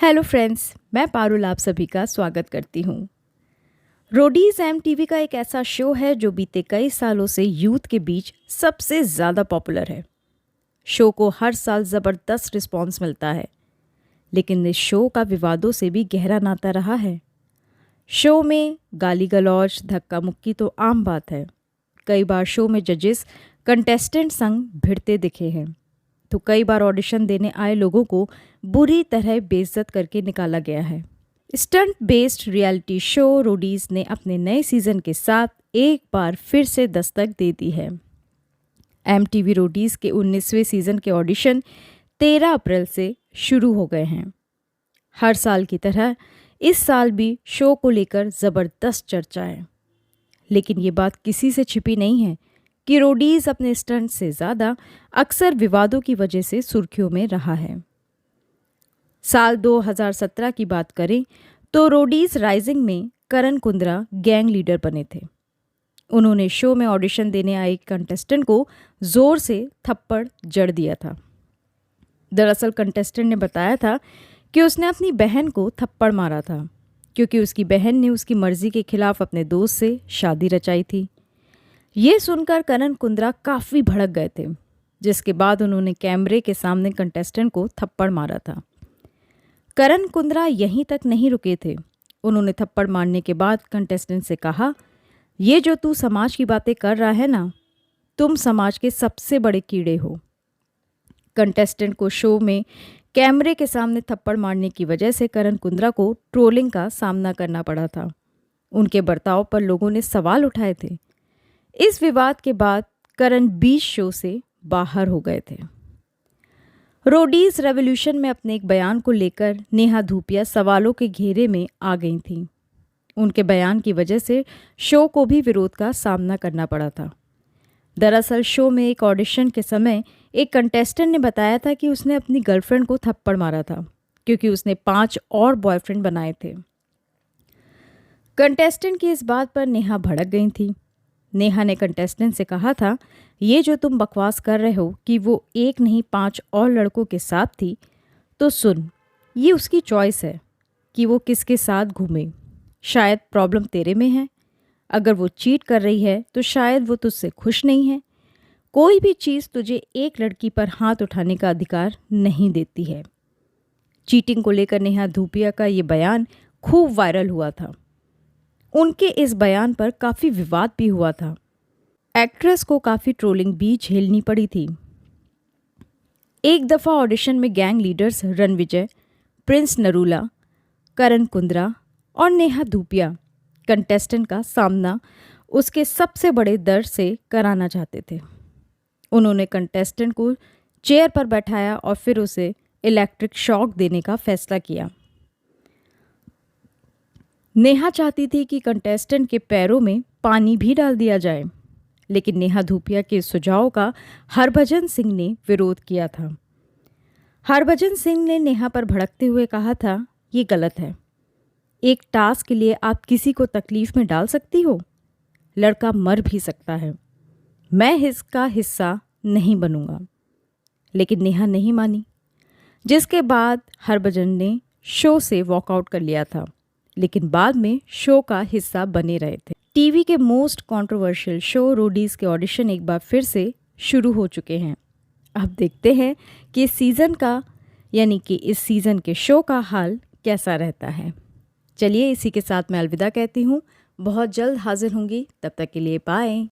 Hello friends, मैं पारुल आप सभी का स्वागत करती हूँ। रोडीज एमटीवी का एक ऐसा शो है जो बीते कई सालों से यूथ के बीच सबसे ज़्यादा पॉपुलर है। शो को हर साल ज़बरदस्त रिस्पॉन्स मिलता है, लेकिन इस शो का विवादों से भी गहरा नाता रहा है। शो में गाली गलौज, धक्का मुक्की तो आम बात है। कई बार शो में जजेस कंटेस्टेंट संग भिड़ते दिखे हैं, तो कई बार ऑडिशन देने आए लोगों को बुरी तरह बेइज्जत करके निकाला गया है। Stunt based reality show Roadies ने अपने नए सीजन के साथ एक बार फिर से दस्तक दे दी है। एमटीवी रोडीज के 19वें सीजन के ऑडिशन 13 अप्रैल से शुरू हो गए हैं। हर साल की तरह इस साल भी शो को लेकर ज़बरदस्त चर्चा है, लेकिन ये बात किसी से छिपी नहीं है कि रोडीज अपने स्टंट से ज़्यादा अक्सर विवादों की वजह से सुर्खियों में रहा है। साल 2017 की बात करें तो रोडीज राइजिंग में करण कुंद्रा गैंग लीडर बने थे। उन्होंने शो में ऑडिशन देने आए कंटेस्टेंट को जोर से थप्पड़ जड़ दिया था। दरअसल कंटेस्टेंट ने बताया था कि उसने अपनी बहन को थप्पड़ मारा था क्योंकि उसकी बहन ने उसकी मर्जी के खिलाफ अपने दोस्त से शादी रचाई थी। ये सुनकर करण कुंद्रा काफ़ी भड़क गए थे, जिसके बाद उन्होंने कैमरे के सामने कंटेस्टेंट को थप्पड़ मारा था। करण कुंद्रा यहीं तक नहीं रुके थे। उन्होंने थप्पड़ मारने के बाद कंटेस्टेंट से कहा, ये जो तू समाज की बातें कर रहा है ना, तुम समाज के सबसे बड़े कीड़े हो। कंटेस्टेंट को शो में कैमरे के सामने थप्पड़ मारने की वजह से करण कुंद्रा को ट्रोलिंग का सामना करना पड़ा था। उनके बर्ताव पर लोगों ने सवाल उठाए थे। इस विवाद के बाद करण बीच शो से बाहर हो गए थे। रोडीज रेवोल्यूशन में अपने एक बयान को लेकर नेहा धूपिया सवालों के घेरे में आ गई थीं। उनके बयान की वजह से शो को भी विरोध का सामना करना पड़ा था। दरअसल शो में एक ऑडिशन के समय एक कंटेस्टेंट ने बताया था कि उसने अपनी गर्लफ्रेंड को थप्पड़ मारा था क्योंकि उसने 5 और बॉयफ्रेंड बनाए थे। कंटेस्टेंट की इस बात पर नेहा भड़क गई थी। नेहा ने कंटेस्टेंट से कहा था, ये जो तुम बकवास कर रहे हो कि वो एक नहीं 5 और लड़कों के साथ थी, तो सुन, ये उसकी चॉइस है कि वो किसके साथ घूमे। शायद प्रॉब्लम तेरे में है। अगर वो चीट कर रही है तो शायद वो तुझसे खुश नहीं है। कोई भी चीज़ तुझे एक लड़की पर हाथ उठाने का अधिकार नहीं देती है। चीटिंग को लेकर नेहा धूपिया का ये बयान खूब वायरल हुआ था। उनके इस बयान पर काफ़ी विवाद भी हुआ था। एक्ट्रेस को काफ़ी ट्रोलिंग भी झेलनी पड़ी थी। एक दफ़ा ऑडिशन में गैंग लीडर्स रणविजय, प्रिंस नरूला, करण कुंद्रा और नेहा धूपिया कंटेस्टेंट का सामना उसके सबसे बड़े डर से कराना चाहते थे। उन्होंने कंटेस्टेंट को चेयर पर बैठाया और फिर उसे इलेक्ट्रिक शॉक देने का फैसला किया। नेहा चाहती थी कि कंटेस्टेंट के पैरों में पानी भी डाल दिया जाए, लेकिन नेहा धूपिया के इस सुझाव का हरभजन सिंह ने विरोध किया था। हरभजन सिंह ने नेहा पर भड़कते हुए कहा था, ये गलत है। एक टास्क के लिए आप किसी को तकलीफ में डाल सकती हो? लड़का मर भी सकता है। मैं इसका हिस्सा नहीं बनूंगा। लेकिन नेहा नहीं मानी, जिसके बाद हरभजन ने शो से वॉकआउट कर लिया था, लेकिन बाद में शो का हिस्सा बने रहे थे। टीवी के मोस्ट कंट्रोवर्शियल शो रोडीज के ऑडिशन एक बार फिर से शुरू हो चुके हैं। अब देखते हैं कि इस सीज़न के शो का हाल कैसा रहता है। चलिए, इसी के साथ मैं अलविदा कहती हूँ। बहुत जल्द हाजिर होंगी, तब तक के लिए बाय।